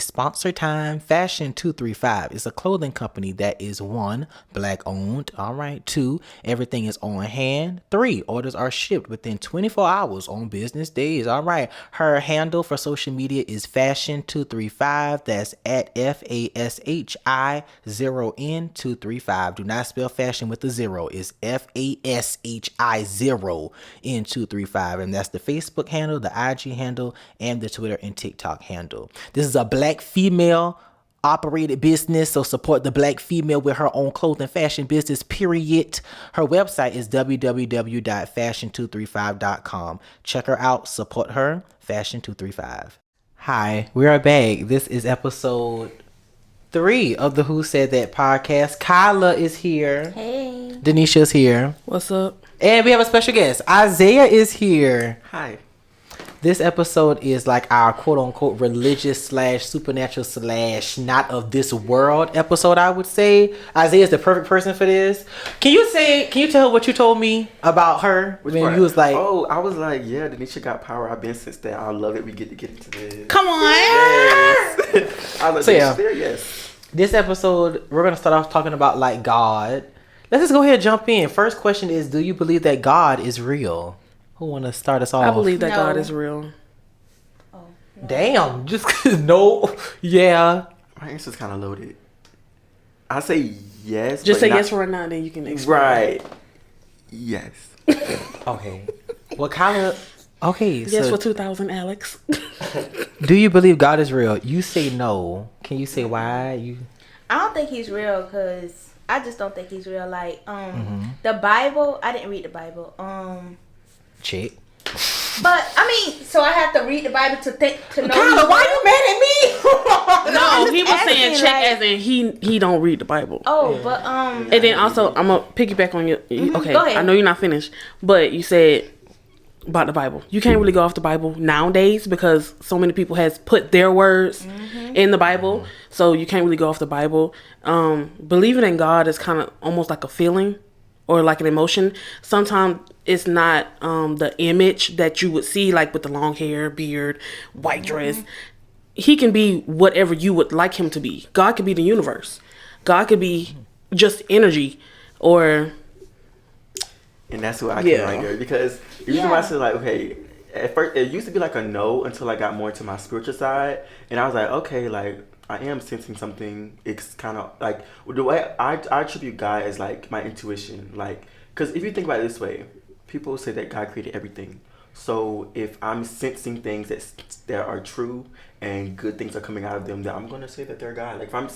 Sponsor time. Fashion 235 is a clothing company that is 1, black owned. All right. 2, everything is on hand. 3, orders are shipped within 24 hours on business days. All right. Her handle for social media is Fashion 235. That's at FASHI0N235. Do not spell fashion with a 0. It's FASHI0N235. And that's the Facebook handle, the IG handle, and the Twitter and TikTok handle. This is a black female operated business, so support the black female with her own clothing fashion business, period. Her website is www.fashion235.com. Check her out, support her. Fashion 235. Hi, we are back. This is episode 3 of the Who Said That podcast. Kyla is here. Hey. Denisha's here. What's up? And we have a special guest. Isaiah is here. Hi. This episode is like our quote-unquote religious / supernatural / not of this world episode, I would say. Isaiah is the perfect person for this. Can you tell her what you told me about her? Which when part? you was like... Oh, I was like, yeah, Denisha got power. I've been since that. I love it. We get to get into this. Come on! Yes. I love So, yeah. there, yes. This episode, we're going to start off talking about like God. Let's just go ahead and jump in. First question is, do you believe that God is real? Who want to start us off? I believe that No. God is real. Oh, no. Damn, just no. Yeah. My answer's kind of loaded. I say yes. Just but say not- yes right now, then you can explain. Right. Yes. Okay. Well, Kyla... Okay, Yes so for 2,000, Alex. do you believe God is real? You say no. Can you say why? I don't think he's real because I just don't think he's real. Like, the Bible, I didn't read the Bible. Check. But I mean, so I have to read the Bible to know. Kyla, why you mad at me? No, he was asking, saying check like- as in he don't read the Bible. Oh, but And then also, I'm gonna piggyback on your. Okay, go ahead. I know you're not finished, but you said about the Bible. You can't really go off the Bible nowadays because so many people has put their words in the Bible, so you can't really go off the Bible. Believing in God is kind of almost like a feeling or like an emotion. Sometimes it's not the image that you would see, like with the long hair, beard, white dress. He can be whatever you would like him to be. God could be the universe. God could be just energy, or And that's what I Yeah. can like her because the reason why I said like, okay, at first it used to be like a no until I got more into my spiritual side, and I was like, okay, like I am sensing something. It's kind of like the way I attribute God as like my intuition, like because if you think about it this way, people say that God created everything. So if I'm sensing things that are true and good things are coming out of them, then I'm gonna say that they're God. Like if I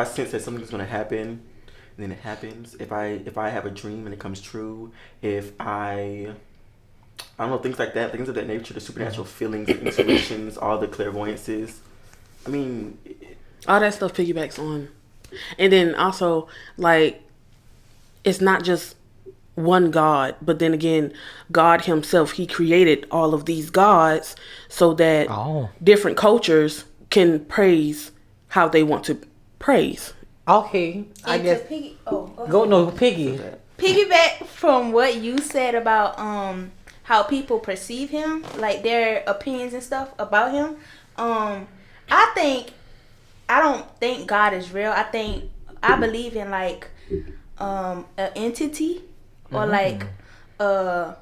sense that something's gonna happen, then it happens. If I have a dream and it comes true, if I don't know, things like that, things of that nature, the supernatural feelings, intuitions, all the clairvoyances. I mean, all that stuff piggybacks on. And then also, like, it's not just one God, but then again, God himself, he created all of these gods so that different cultures can praise how they want to praise. Okay, I And guess. to piggy, go Go no piggy. piggyback from what you said about how people perceive him, like their opinions and stuff about him. I don't think God is real. I believe in like an entity or like the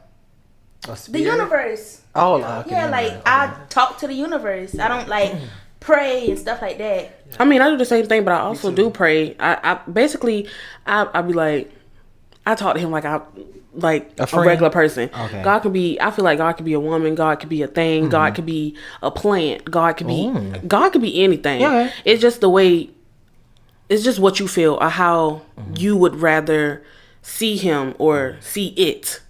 universe. Oh, okay. Yeah, like I talk to the universe. I don't like pray and stuff like that. I mean, I do the same thing, but I also do pray. I basically, I be like, I talk to him like a regular person. Okay. God could be, I feel like God could be a woman, God could be a thing, God could be a plant, God could be anything. Yeah. It's just the way, it's just what you feel or how you would rather see him or see it.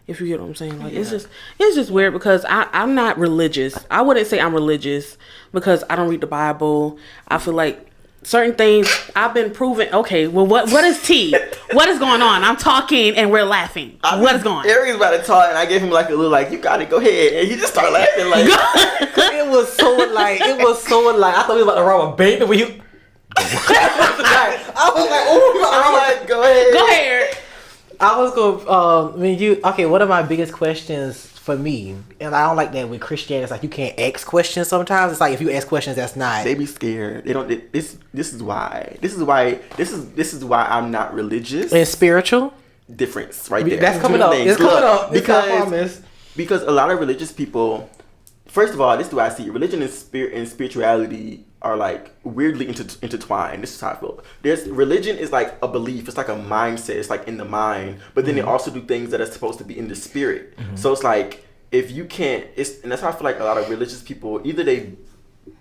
If you get what I'm saying. Like it's just weird because I'm not religious. I wouldn't say I'm religious because I don't read the Bible. I feel like certain things I've been proven. Okay, well what is T? What is going on? I'm talking and we're laughing. What is going on? Aries about to talk, and I gave him like a little like, you got it, go ahead, and he just started laughing like. It was so like I thought we was about to rob a bank when you. I was like, oh, I'm like, go ahead. Go ahead. I was going. What are my biggest questions for me, and I don't like that with Christianity. It's like you can't ask questions sometimes. It's like if you ask questions, that's not. They be scared. They don't. This is why I'm not religious. And spiritual Difference right there. That's coming up. Things. It's coming up. Because a lot of religious people. First of all, this is the way I see it. Religion and spirituality are like weirdly intertwined. This is how I feel. Religion is like a belief. It's like a mindset. It's like in the mind. But then they also do things that are supposed to be in the spirit. So it's like if you can't. And that's how I feel like a lot of religious people either they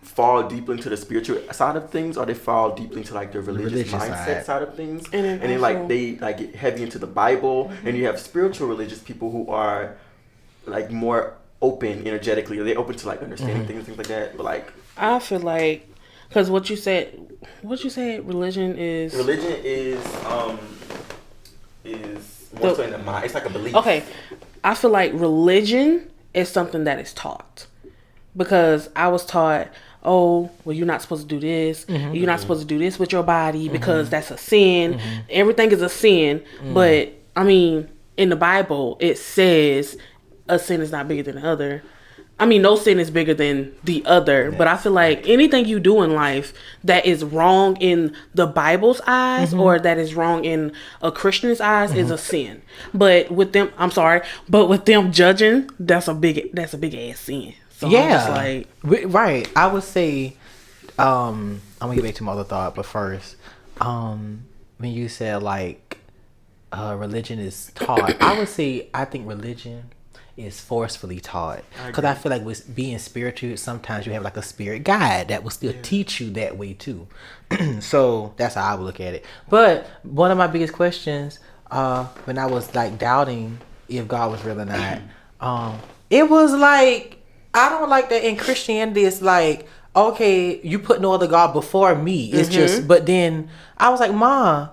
fall deeply into the spiritual side of things or they fall deeply into like the religious mindset side of things. And then like they like get heavy into the Bible. And you have spiritual religious people who are like more open energetically. They're open to like understanding things like that. But like I feel like because what you said religion is more so in the mind. It's like a belief. Okay, I feel like religion is something that is taught because I was taught, oh, well, you're not supposed to do this. You're not supposed to do this with your body because that's a sin. Everything is a sin. But I mean, in the Bible, it says a sin is not bigger than the other. I mean, no sin is bigger than the other. But I feel like anything you do in life that is wrong in the Bible's eyes or that is wrong in a Christian's eyes is a sin. But with them, with them judging, that's a big ass sin. So Yeah. I'm just like, Right. I would say, I'm gonna get back to my other thought, but first, when you said like, religion is taught, I would say I think religion is forcefully taught because I feel like with being spiritual, sometimes you have like a spirit guide that will still teach you that way too. So that's how I would look at it. But one of my biggest questions, when I was like doubting if God was real or not, it was like, I don't like that in Christianity. It's like, okay, you put no other God before me. It's just, but then I was like, Ma,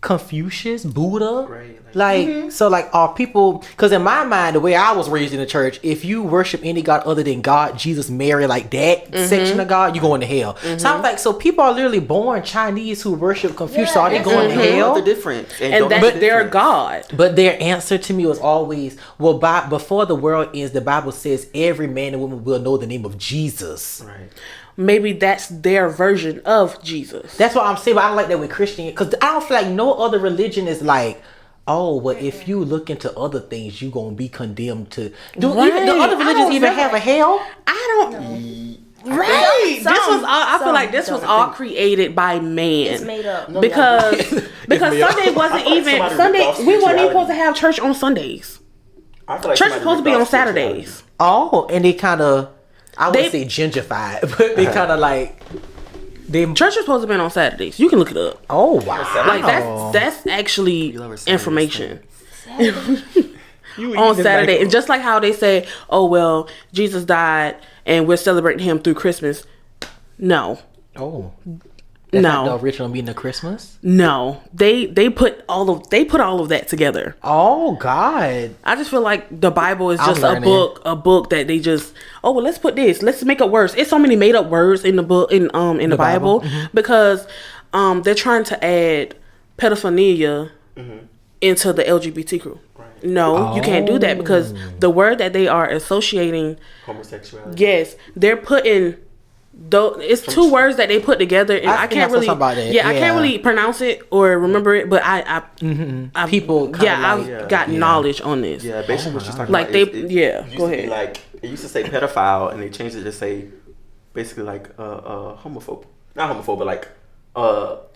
Confucius, Buddha, Right, like so like are people, because in my mind the way I was raised in the church, if you worship any god other than God, Jesus, Mary, like that section of God, you going to hell. So I'm like, so people are literally born Chinese who worship Confucius, so are they going to hell? What's the difference? and that's their God. But their answer to me was always, well, before the world ends, the Bible says every man and woman will know the name of Jesus. Right. Maybe that's their version of Jesus. That's what I'm saying. But I don't like that with Christianity, because I don't feel like no other religion is like, oh, well, if you look into other things, you gonna be condemned to. Do other religions even have a hell? I don't. Right. I feel like this was all created by man. It's made up. Because Sunday wasn't even Sunday. We weren't even supposed to have church on Sundays. I feel like Church is supposed to be on Saturdays. Oh, and they kind of, I wouldn't say gentrified, but they kind of like, Church is supposed to be on Saturdays. You can look it up. oh wow, Like that's actually love our Saturday information. On Saturday. And just like how they say, oh, well, Jesus died and we're celebrating him through Christmas. No. oh, that's No. not the original meaning of Christmas. No. They put all of that together. Oh God, I just feel like the Bible is I'm just a learning. book that they just, oh, well, let's put this, let's make up words. It's so many made up words in the book, in the Bible. Because they're trying to add pedophilia into the LGBT crew. No, you can't do that because the word that they are associating, homosexuality. yes, they're putting it's two words that they put together, and I think can't I saw really, something about that. I can't really pronounce it or remember it, but I people kinda I've got knowledge on this. Yeah, basically what she's talking Like about. they- is yeah, used go to be ahead. Like it used to say pedophile, and they changed it to say basically like homophobe, not homophobe, but like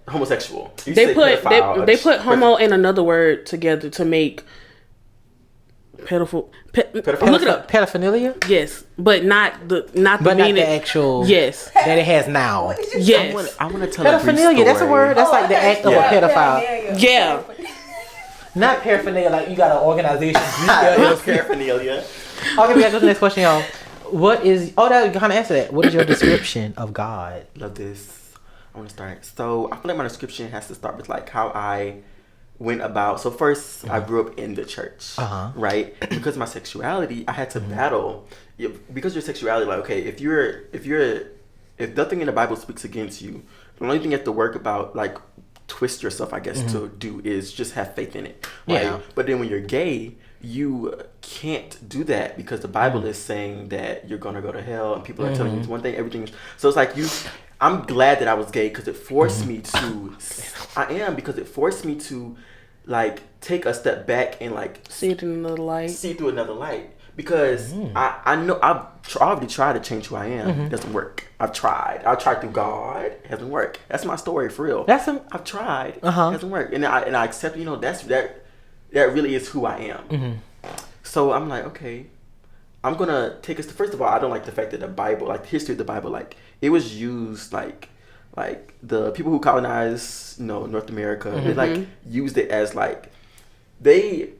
homosexual. It used to They say put pedophile, they put homo and another word together to make pedophile. Look it up. pedophilia, Yes, but not the but not meaning. the actual Yes, that it has now. yes, I want to tell a brief Pedophilia, that's a story. word. That's like the act of a pedophile. yeah. Not paraphernalia, like you got an organization. Paraphernalia. Okay, we gotta go to the next question, y'all. What is, that you kind of answer that. What is your description of God? Love this. I want to start. So I feel like my description has to start with like how I went about. So first, I grew up in the church, right? Because of my sexuality, I had to battle. Because your sexuality, like, okay, if nothing in the Bible speaks against you, the only thing you have to work about, like, twist yourself, I guess, to do is just have faith in it. Right? Yeah. But then when you're gay, you can't do that because the Bible is saying that you're gonna go to hell, and people are telling you one thing, everything. So it's like I'm glad that I was gay because it forced me to. Because it forced me to, like, take a step back and like See it in another light. see through another light. Because I know I've already tried to change who I am. It doesn't work. I've tried through God. It hasn't worked. That's my story for real. I've tried. It hasn't worked, and I accept. That really is who I am. So I'm like, okay, I'm gonna take us to. First of all, I don't like the fact that the Bible, like the history of the Bible, like it was used like the people who colonized North America. They like used it as like they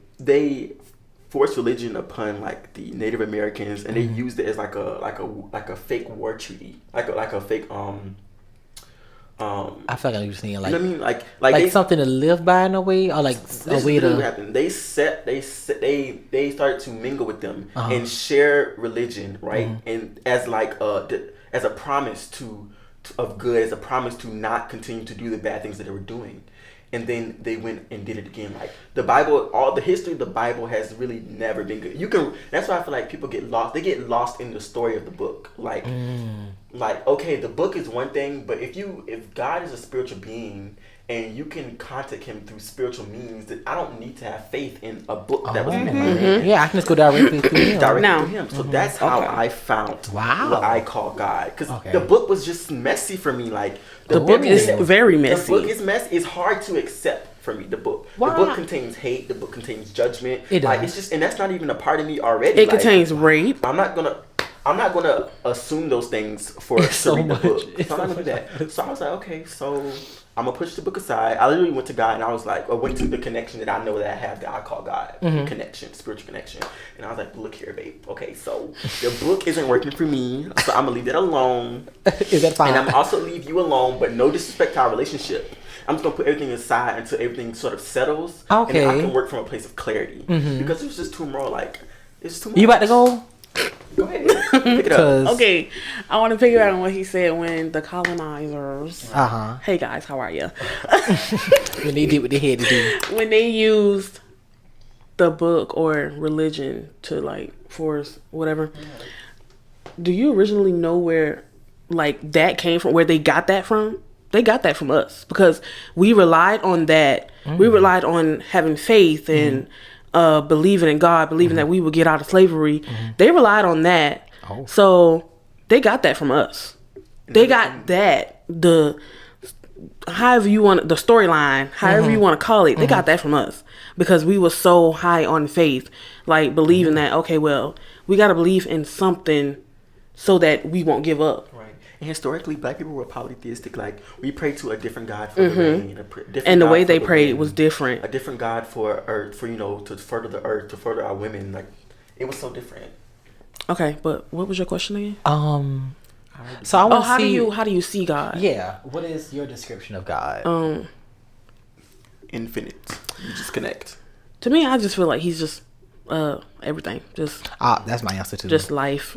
forced religion upon like the Native Americans, and they used it as like a fake war treaty, like a fake I feel like I'm saying like, you know what I mean, like like something to live by in a way, or like a way what to. happened. They started to mingle with them and share religion, right? And as like as a promise of good, as a promise to not continue to do the bad things that they were doing. And then they went and did it again. Like the Bible, all the history of the Bible has really never been good. That's why I feel like people get lost. They get lost in the story of the book. Like okay, the book is one thing, but if God is a spiritual being and you can contact him through spiritual means, that I don't need to have faith in a book that was made. Yeah, I can just go directly through him. To him. So that's how I found what I call God. Because the book was just messy for me. Like The book is very messy. The book is messy. It's hard to accept for me. The book. Wow. The book contains hate. The book contains judgment. It does. Like it's just, and that's not even a part of me already. It contains rape. I'm not gonna assume those things to read the book. So I'm not gonna do that. So I was like, okay, so I'm gonna push the book aside. I literally went to God and I was like, I went to the connection that I know that I have, that I call God, connection, spiritual connection. And I was like, look here, babe. Okay, so the book isn't working for me, so I'm gonna leave it alone. Is that fine? And I'm also leave you alone, but no disrespect to our relationship. I'm just gonna put everything aside until everything sort of settles. Okay. And then I can work from a place of clarity. Because it was just too more like, it's too much. You about to go? Go ahead. Pick it up. Okay, I want to figure out on what he said when the colonizers. Uh-huh. Hey guys, how are you? When they did what they had to do. When they used the book or religion to like force whatever, do you originally know where like that came from, where they got that from? They got that from us because we relied on that. We relied on having faith and believing in God, believing that we would get out of slavery. They relied on that. So they got that from us. They got that, however you want, the storyline, however you want to call it, they got that from us because we were so high on faith, like believing that, okay, well, we got to believe in something so that we won't give up. Right. And historically, black people were polytheistic. Like, we prayed to a different God for the rain. And the way they prayed was different. A different God for earth, for, to further the earth, to further our women. Like, it was so different. Okay, but what was your question again? So I want to see. How do you see God? Yeah. What is your description of God? Infinite. You just connect. To me, I just feel like he's just everything. Just That's my answer too. just life,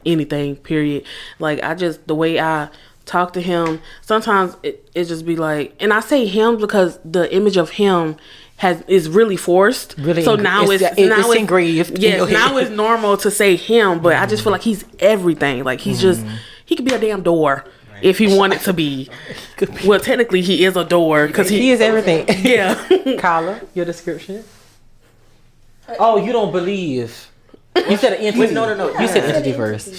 anything, period. Like the way I talk to him, sometimes it just be like, and I say him because the image of him is really forced. Really, so now it's engraved. Yeah, now it's normal to say him, but I just feel like he's everything. Like he's just, he could be a damn door if he wanted to be. Well, technically he is a door because he is everything. Yeah. Carla, your description. Oh, you don't believe. You said an entity. Wait, no. You said entity first.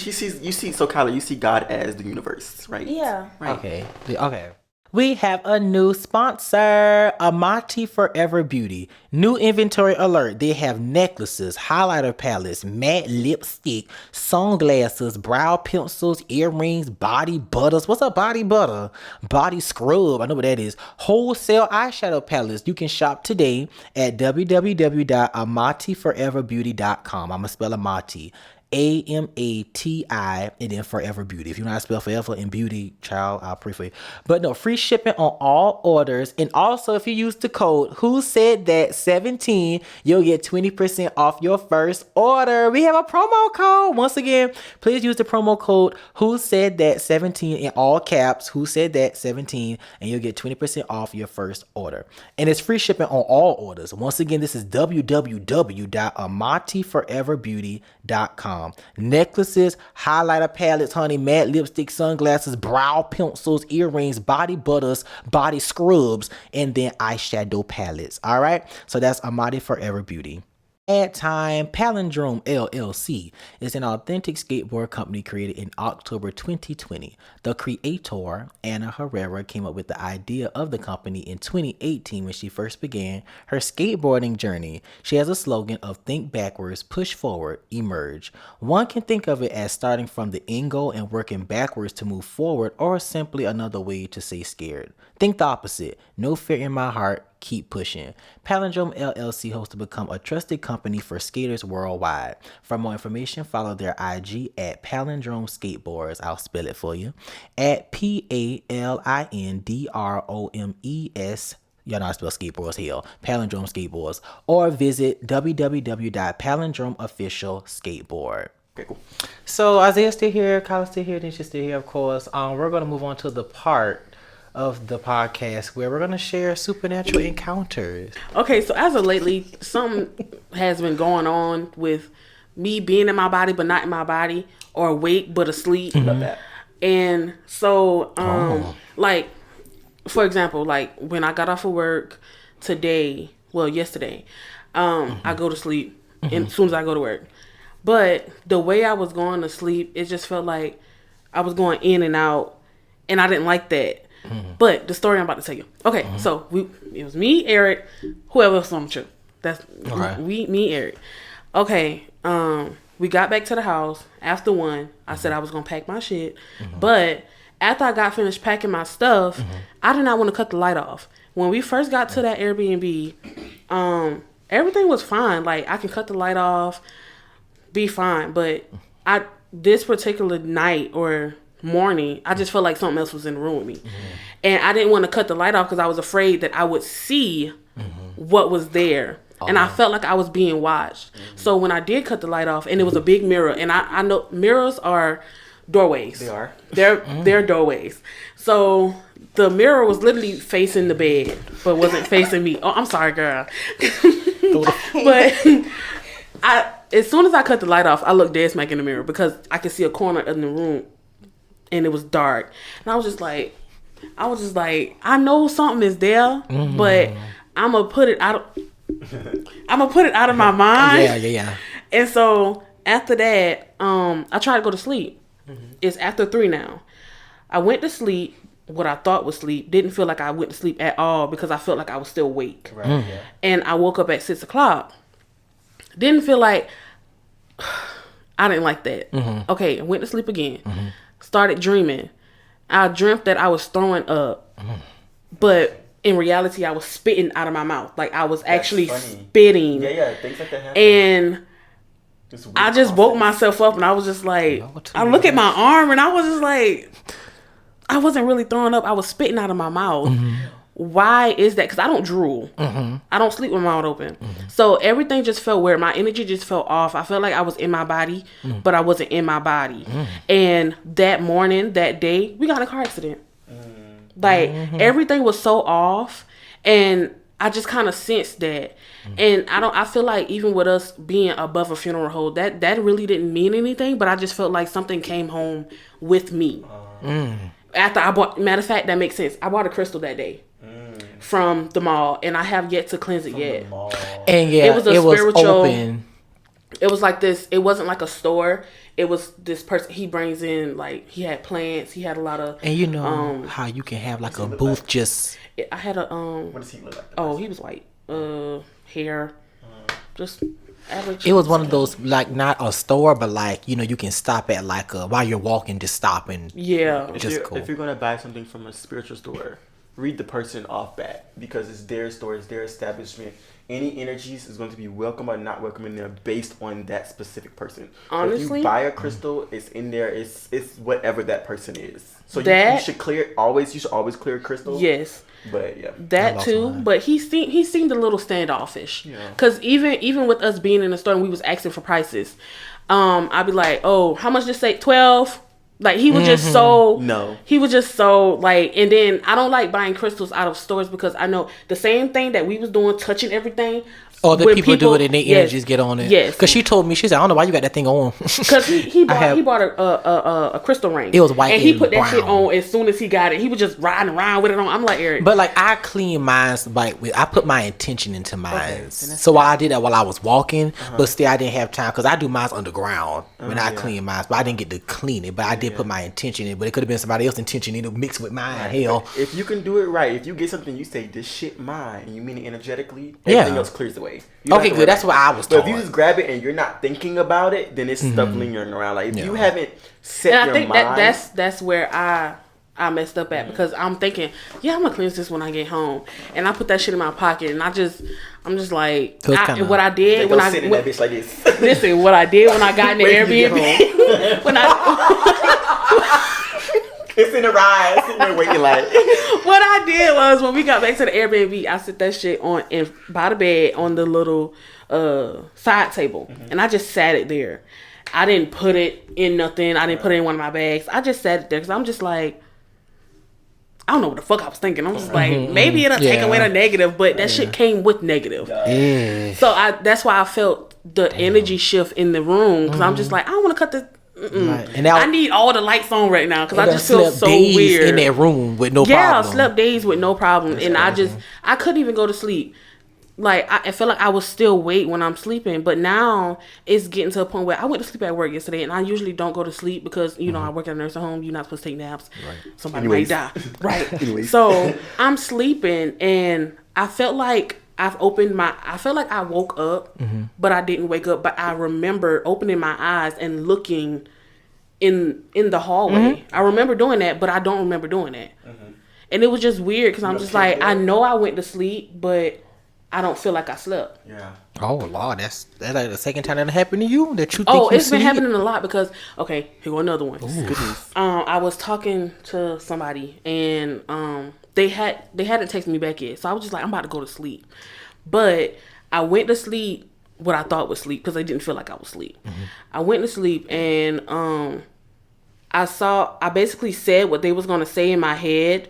So Kyla, you see God as the universe, right? Yeah. Right. Okay. We have a new sponsor, Amati Forever Beauty. New inventory alert. They have necklaces, highlighter palettes, matte lipstick, sunglasses, brow pencils, earrings, body butters. What's up, body butter? Body scrub. I know what that is. Wholesale eyeshadow palettes. You can shop today at www.amatiforeverbeauty.com. I'm going to spell Amati. AMATI, and then Forever Beauty. If you know how to spell forever and beauty, child, I'll pray for you. But no, free shipping on all orders. And also, if you use the code Who Said That 17, you'll get 20% off your first order. We have a promo code. Once again, please use the promo code Who Said That 17 in all caps. Who Said That 17, and you'll get 20% off your first order. And it's free shipping on all orders. Once again, this is www.amatiforeverbeauty.com. Necklaces, highlighter palettes, honey, matte lipstick, sunglasses, brow pencils, earrings, body butters, body scrubs, and then eyeshadow palettes. All right. So that's Amati Forever Beauty. At time, Palindrome LLC is an authentic skateboard company created in October 2020. The creator, Anna Herrera, came up with the idea of the company in 2018 when she first began her skateboarding journey. She has a slogan of think backwards, push forward, emerge. One can think of it as starting from the end goal and working backwards to move forward, or simply another way to say scared. Think the opposite. No fear in my heart. Keep pushing. Palindrome LLC hopes to become a trusted company for skaters worldwide. For more information, follow their IG at Palindrome Skateboards. I'll spell it for you. At PALINDROMES. Y'all know how to spell skateboards, hell. Palindrome Skateboards. Or visit www.palindromeofficialskateboard. Okay, cool. So Isaiah's still here, Kyle's still here, Nisha's still here, of course. We're going to move on to the part of the podcast where we're going to share supernatural encounters. Okay, so as of lately, something has been going on with me being in my body but not in my body, or awake but asleep. Love that. And so, like, for example, like when I got off of work yesterday, I go to sleep and as soon as I go to work. But the way I was going to sleep, it just felt like I was going in and out, and I didn't like that. But the story I'm about to tell you. Okay, so it was me, Eric, whoever else on the trip. That's Okay. me, Eric. Okay, we got back to the house after 1. I said I was gonna pack my shit, but after I got finished packing my stuff, I did not want to cut the light off. When we first got to that Airbnb, everything was fine. Like I can cut the light off, be fine. But this particular night or morning, I just felt like something else was in the room with me, and I didn't want to cut the light off because I was afraid that I would see what was there, and I felt like I was being watched. So when I did cut the light off, and it was a big mirror, and I know mirrors are doorways. They are. They're doorways. So the mirror was literally facing the bed, but wasn't facing me. Oh, I'm sorry, girl. But as soon as I cut the light off, I looked dead smack in the mirror because I could see a corner in the room. And it was dark, and I was just like, I know something is there, but I'm gonna put it out. I'm gonna put it out of my mind. Yeah. And so after that, I tried to go to sleep. It's after 3 now. I went to sleep. What I thought was sleep. Didn't feel like I went to sleep at all because I felt like I was still awake. Right. Yeah. And I woke up at 6 o'clock. Didn't feel like. I didn't like that. Okay, I went to sleep again. Started dreaming. I dreamt that I was throwing up, but in reality, I was spitting out of my mouth. Like I was actually spitting. Yeah, things like that happen. And I just woke myself up, and I was just like, I look at my arm, and I was just like, I wasn't really throwing up. I was spitting out of my mouth. Why is that? Because I don't drool. I don't sleep with my mouth open. So everything just felt weird. My energy just felt off. I felt like I was in my body, but I wasn't in my body. And that morning, that day, we got in a car accident. Like everything was so off, and I just kind of sensed that. And I feel like even with us being above a funeral home, that really didn't mean anything. But I just felt like something came home with me. After I bought, matter of fact, that makes sense. I bought a crystal that day. From the mall, and I have yet to cleanse it yet. And yeah, it was spiritual. Open. It was like this. It wasn't like a store. It was this person. He brings in like he had plants. He had a lot of. And you know how you can have like a booth like? Just. I had a What does he look like? Oh, he was white. Hair, just average. It was one of those like not a store, but like you can stop at like while you're walking, just stop and cool. If you're gonna buy something from a spiritual store, read the person off back because it's their store, it's their establishment, any energies is going to be welcome or not welcome in there based on that specific person. Honestly, so if you buy a crystal, it's in there. It's whatever that person is. So you should clear always. You should always clear crystal. Yes. But yeah, that too. Mine. But he seemed a little standoffish. Yeah. Cause even with us being in the store and we was asking for prices, I'd be like, oh, how much this say? 12. Like he was just so he was just so like, and then I don't like buying crystals out of stores because I know the same thing that we was doing, touching everything. Or the people do it and their energies get on it. Yes. Because she told me, she said, I don't know why you got that thing on. Because he bought a crystal ring. It was white and he put that brown. shit on as soon as he got it. He was just riding around with it on. I'm like, Eric. But like I clean mine, like I put my intention into mine. So I did that while I was walking, but still I didn't have time because I do mine underground when I clean mine. But I didn't get to clean it. But I did put my intention in. But it could have been somebody else's intention in it mixed with mine. Right. Hell, if you can do it right, if you get something, you say this shit mine, and you mean it energetically, everything else clears away. Okay, good. That's what I was But taught. if you just grab it and you're not thinking about it, then it's stuff lingering around. Like if you haven't set and I your think mind, that's where I messed up at because I'm thinking, yeah, I'm gonna cleanse this when I get home, and I put that shit in my pocket, and I'm just like, what I did when I sit in that bitch like this. Listen, what I did when I got in the Airbnb, when I. It's in the ride, sitting there waiting like. What I did was when we got back to the Airbnb, I set that shit on and by the bed on the little side table, and I just sat it there. I didn't put it in nothing. I didn't put it in one of my bags. I just sat it there because I'm just like, I don't know what the fuck I was thinking. I'm just like, maybe it'll take away the negative, but that shit came with negative. So that's why I felt the energy shift in the room because I'm just like, I don't want to cut the. Right. And now, I need all the lights on right now because I just feel so weird in that room with no problem. Yeah, I slept days with no problem, and I couldn't even go to sleep. Like I feel like I was still awake when I'm sleeping, but now it's getting to a point where I went to sleep at work yesterday, and I usually don't go to sleep because you know I work at a nursing home. You're not supposed to take naps. Right. Somebody might die. Right. So I'm sleeping, and I felt like I felt like I woke up, but I didn't wake up. But I remember opening my eyes and looking in the hallway. I remember doing that, but I don't remember doing that. And it was just weird because I'm just like, I know I went to sleep, but I don't feel like I slept. Yeah. Oh Lord, that's like the second time that happened to you. That you think Oh, it's been happening a lot because here go another one. Goodness. I was talking to somebody and they hadn't texted me back yet, so I was just like, I'm about to go to sleep. But I went to sleep what I thought was sleep because I didn't feel like I was asleep. I went to sleep and I basically said what they was gonna say in my head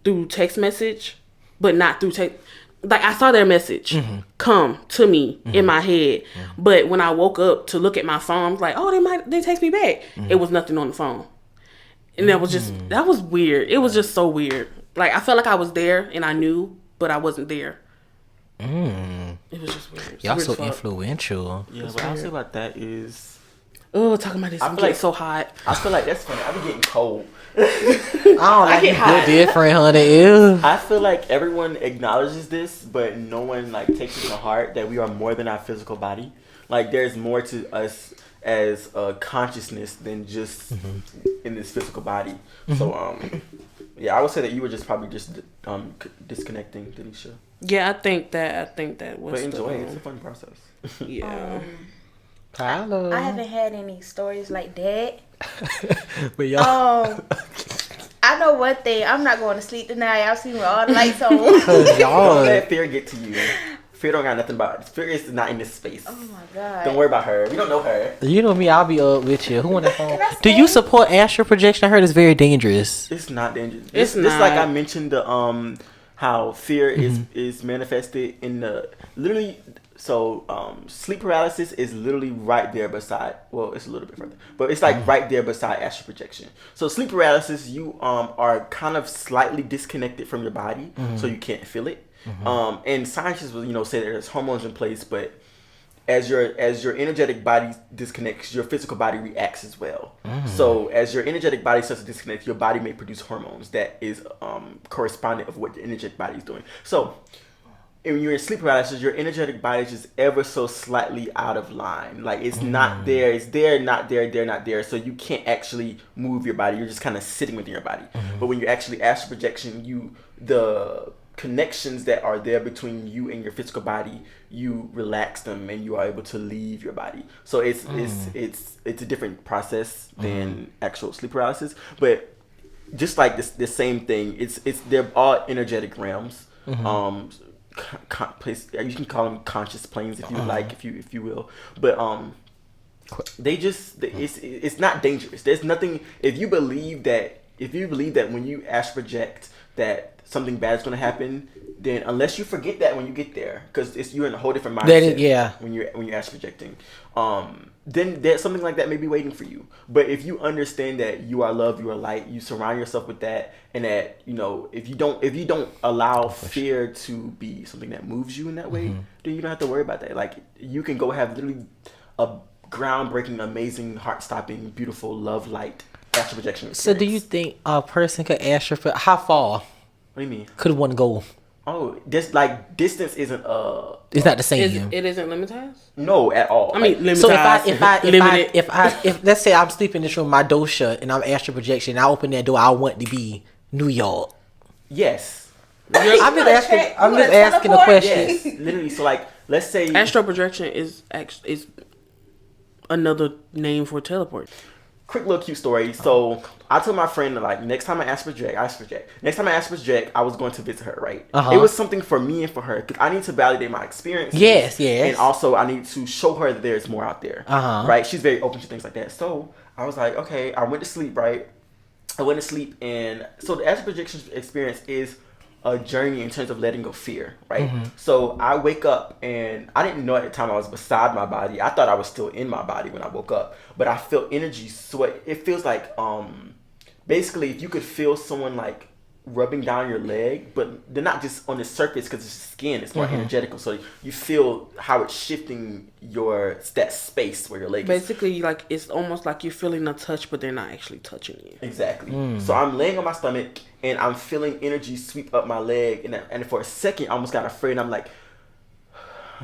through text message, but not through text. Like I saw their message come to me in my head, but when I woke up to look at my phone, I was like, oh, they text me back. It was nothing on the phone, and that was weird. It was just so weird. Like I felt like I was there and I knew, but I wasn't there. It was just weird. Y'all so influential. Yeah, what I'll say about that is, talking about this, I'm getting so hot. I feel like that's funny. I be getting cold. I don't like it good different, honey. Ew. I feel like everyone acknowledges this, but no one like takes it to heart that we are more than our physical body. Like there's more to us as a consciousness than just in this physical body. So yeah, I would say that you were just probably just disconnecting, Denisha. Yeah, I think that was. But enjoy it. It's a fun process. Yeah. Hello. I haven't had any stories like that. But y'all. I know one thing. I'm not going to sleep tonight. I'll see with all the lights on. Y'all. Don't let fear get to you. Fear don't got nothing about it. Fear is not in this space. Oh my God. Don't worry about her. We don't know her. You know me, I'll be up with you. Who on the phone? Do you support astral projection? I heard it's very dangerous. It's not dangerous. It's It's not. like I mentioned the how fear is manifested in the literally. So sleep paralysis is literally right there beside. Well, it's a little bit further, but it's like right there beside astral projection. So sleep paralysis, you are kind of slightly disconnected from your body, so you can't feel it. And scientists will say that there's hormones in place, but as your energetic body disconnects, your physical body reacts as well. So as your energetic body starts to disconnect, your body may produce hormones that is correspondent of what the energetic body is doing. So when you're in sleep paralysis, your energetic body is just ever so slightly out of line. Like it's not there, it's there, not there, there, not there. So you can't actually move your body. You're just kind of sitting within your body. But when you actually astral projection, the connections that are there between you and your physical body, you relax them and you are able to leave your body. So it's a different process than actual sleep paralysis. But just like the same thing, it's they're all energetic realms. You can call them conscious planes if you like, if you will. But they just it's not dangerous. There's nothing if you believe that when you astral project that something bad is going to happen, then unless you forget that when you get there, because you're in a whole different mindset when you're astral projecting, then there's something like that may be waiting for you. But if you understand that you are love, you are light, you surround yourself with that, and that if you don't allow fear to be something that moves you in that way, then you don't have to worry about that. Like you can go have literally a groundbreaking, amazing, heart-stopping, beautiful love light astral projection experience. So do you think a person could astral? How far? What do you mean? Could one go? Oh, this like distance isn't It's not the same. It isn't limited. No, at all. I mean, limited. So if let's say I'm sleeping in this room, my door shut, and I'm astral projection, I open that door, I want to be New York. Yes. I'm just asking a question. Yes, literally. So like, let's say Astral projection is another name for teleport. Quick little cute story. So I told my friend that like next time I astral project. Next time I astral project, I was going to visit her. Right. It was something for me and for her because I need to validate my experience. Yes. And also I need to show her that there's more out there. Right. She's very open to things like that. So I was like, okay. I went to sleep. Right. And so the astral projection experience is a journey in terms of letting go fear, right? So I wake up and I didn't know at the time I was beside my body. I thought I was still in my body when I woke up, but I felt energy sweat. It feels like basically if you could feel someone like rubbing down your leg, but they're not just on the surface because it's skin, it's more energetical. So you feel how it's shifting that space where your leg is. Basically, like it's almost like you're feeling a touch, but they're not actually touching you. Exactly. So I'm laying on my stomach and I'm feeling energy sweep up my leg, and for a second I almost got afraid. And I'm like,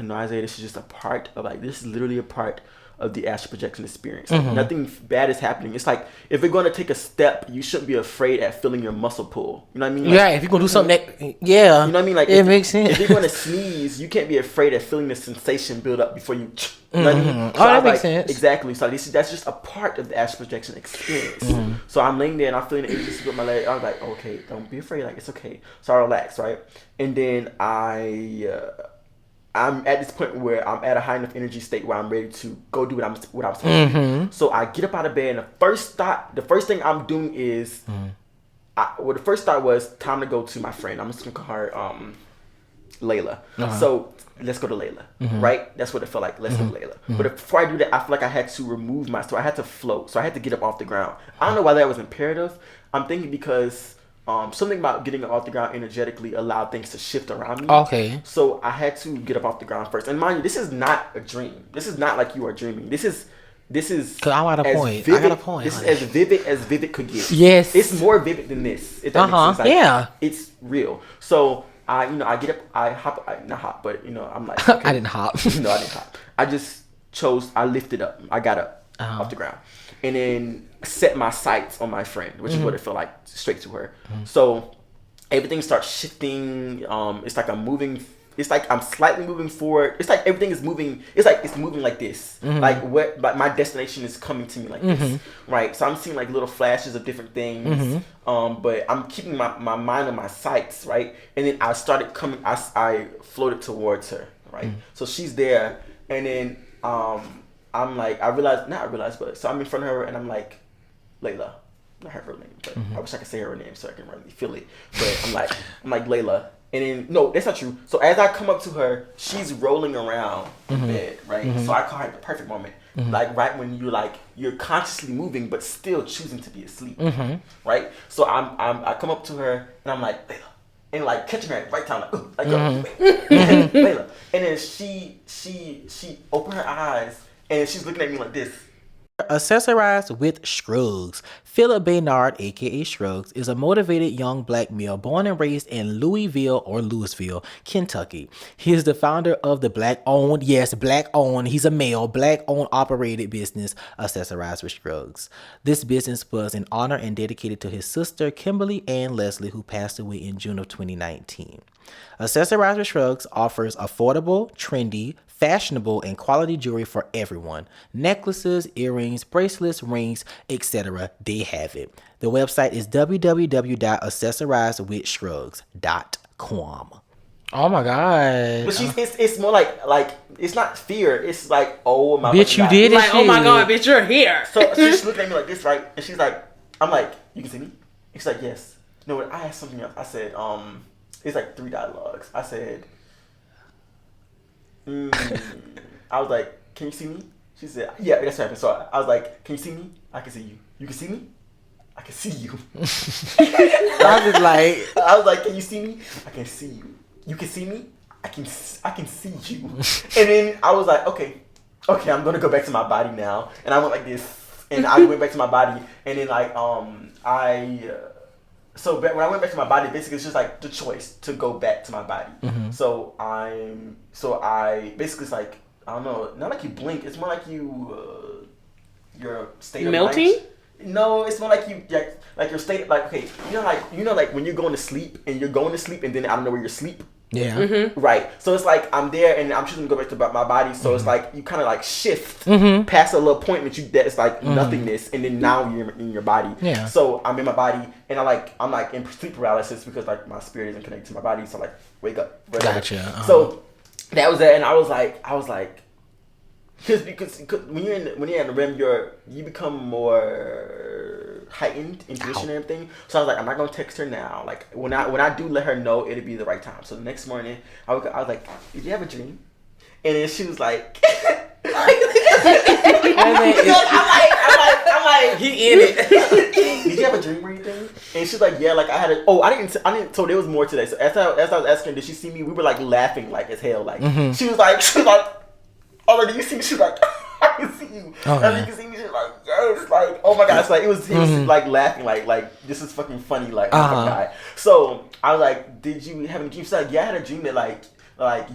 no, Isaiah, this is just a part of this is literally a part of the astral projection experience. Nothing bad is happening. It's like if you're going to take a step, you shouldn't be afraid at feeling your muscle pull. You know what I mean? Like, If you're gonna do something you know what I mean? Like it makes sense. If you're going to sneeze, you can't be afraid of feeling the sensation build up before you. You know what I mean? So that makes sense. Exactly. So that's just a part of the astral projection experience. So I'm laying there and I'm feeling the energy sweep up my leg. I was like, okay, don't be afraid. Like it's okay. So I relax, right? And then I'm at this point where I'm at a high enough energy state where I'm ready to go do what I'm supposed to do. So I get up out of bed and the first thing I'm doing is, the first thought was time to go to my friend. I'm just gonna call her Layla. So let's go to Layla, right? That's what it felt like. Let's go to Layla. But before I do that, I feel like I had to remove so I had to float. So I had to get up off the ground. I don't know why that was imperative. I'm thinking because something about getting up off the ground energetically allowed things to shift around me. Okay. So I had to get up off the ground first. And mind you, this is not a dream. This is not like you are dreaming. This is. Cause I got a point. I got a point. This is as vivid could get. Yes. It's more vivid than this. If that makes sense. Like, it's real. So I get up. I'm like. Okay. I didn't hop. No, I didn't hop. I lifted up. I got up off the ground. And then set my sights on my friend, which is what it felt like, straight to her. So everything starts shifting. It's like I'm slightly moving forward. It's like everything is moving. It's moving like this. Like my destination is coming to me like this, right? So I'm seeing like little flashes of different things. But I'm keeping my mind on my sights, right? And then I started coming. I floated towards her, right? So she's there, and then I'm like, so I'm in front of her and I'm like, Layla. Not her real name, but I wish I could say her name so I can really feel it. But I'm like Layla. And then, no, that's not true. So as I come up to her, she's rolling around in bed, right? So I call her the perfect moment. Like right when you're consciously moving, but still choosing to be asleep, right? So I come up to her and I'm like, Layla. And like catching her at the right time, Layla. And then she opened her eyes and she's looking at me like this. Accessorize with Scruggs. Philip Baynard, aka Scruggs, is a motivated young black male born and raised in Louisville, Kentucky. He is the founder of the black-owned, he's a male, black-owned operated business, Accessorize with Scruggs. This business was in honor and dedicated to his sister, Kimberly Ann Leslie, who passed away in June of 2019. Accessorize with Scruggs offers affordable, trendy, fashionable, and quality jewelry for everyone. Necklaces, earrings, bracelets, rings, etc. They have it. The website is www.accessorizewithschruggs.com. Oh my god. But it's more like it's not fear. It's like, oh my bitch, god. you did it. Like, oh my god, bitch, you're here. So she's looking at me like this, right? And she's like, I'm like, you can see me? And she's like, yes. You know what? I asked something else. I said, it's like 3 dialogues. I said, I was like, can you see me? She said, yeah, that's what happened. So I was like, can you see me? I can see you. You can see me? I can see you. I was like, can you see me? I can see you. You can see me? I can see you. And then I was like, okay, I'm gonna go back to my body now. And I went like this, and I went back to my body, and then like so when I went back to my body, basically it's just like the choice to go back to my body. Mm-hmm. So I basically it's like, I don't know, not like you blink. It's more like your state of melting. mind. No, it's more like you like your state, like, okay, you know like when you're going to sleep and then I don't know where you're asleep. Yeah. Mm-hmm. Right. So it's like I'm there and I'm choosing to go back to my body. So it's like you kind of like shift past a little point that it's like nothingness, and then now you're in your body. Yeah. So I'm in my body and I'm like in sleep paralysis because like my spirit isn't connected to my body. So like wake up. Whatever. Gotcha. Uh-huh. So that was it, and I was like, because when you're in the REM, you become more heightened intuition and everything. So I was like, I'm not gonna text her now. Like when I do let her know, it'll be the right time. So the next morning, I was like, did you have a dream? And then she was like, I'm like, He in it. did you have a dream or anything? And she's like, yeah, like I didn't. So there was more today. So as I was asking, did she see me? We were like laughing like as hell. Like she was like, oh, do you see me? She's like, I can see you. Oh, and you can see me. She's like, yes. Like, oh my god. It's like he was like laughing. Like this is fucking funny. Like, oh my god. So I was like, did you have a dream? She's like, yeah, I had a dream that like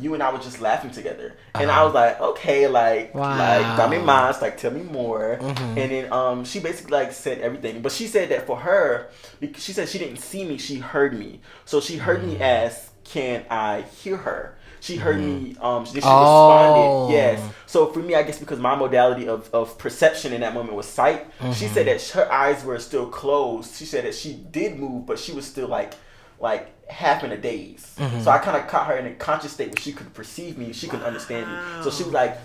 you and I were just laughing together. And I was like, okay, like got me minds, like tell me more. And then she basically like said everything. But she said that for her, because she said she didn't see me, she heard me. So she heard me as, can I hear her? She heard me, she responded, yes. So for me, I guess because my modality of perception in that moment was sight, she said that her eyes were still closed. She said that she did move, but she was still like half in a daze. So I kind of caught her in a conscious state where she could perceive me, she could understand me. So she was like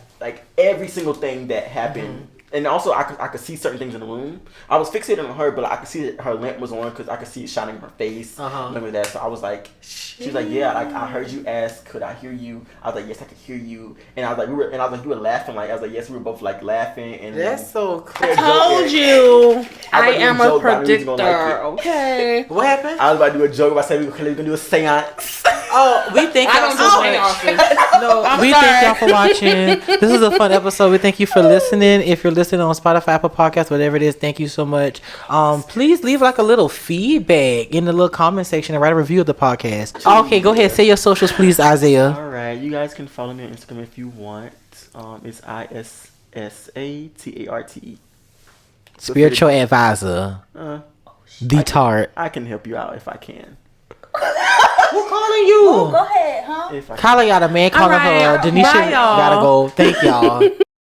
every single thing that happened. And also, I could see certain things in the room. I was fixated on her, but I could see that her lamp was on because I could see it shining in her face. Remember that? So I was like, she was like, yeah, like I heard you ask, could I hear you? I was like, yes, I could hear you. And I was like, you were laughing. Like I was like, yes, we were both like laughing. And that's so cool. I told you, I am a predictor. Okay. What happened? I was about to do a joke about saying we were gonna do a seance. Oh, we thank y'all so much. No, we thank y'all for watching. This is a fun episode. We thank you for listening. If you're listening on Spotify, Apple Podcasts, whatever it is, thank you so much. Please leave like a little feedback in the little comment section and write a review of the podcast. Okay, go ahead. Say your socials, please, Isaiah. All right, you guys can follow me on Instagram if you want. It's ISSATARTE. Spiritual advisor. The Tart. I can help you out if I can. Who's calling you? Go ahead, huh? If I can. Kala got a man calling her. Denisha Bye, y'all. gotta go. Thank y'all.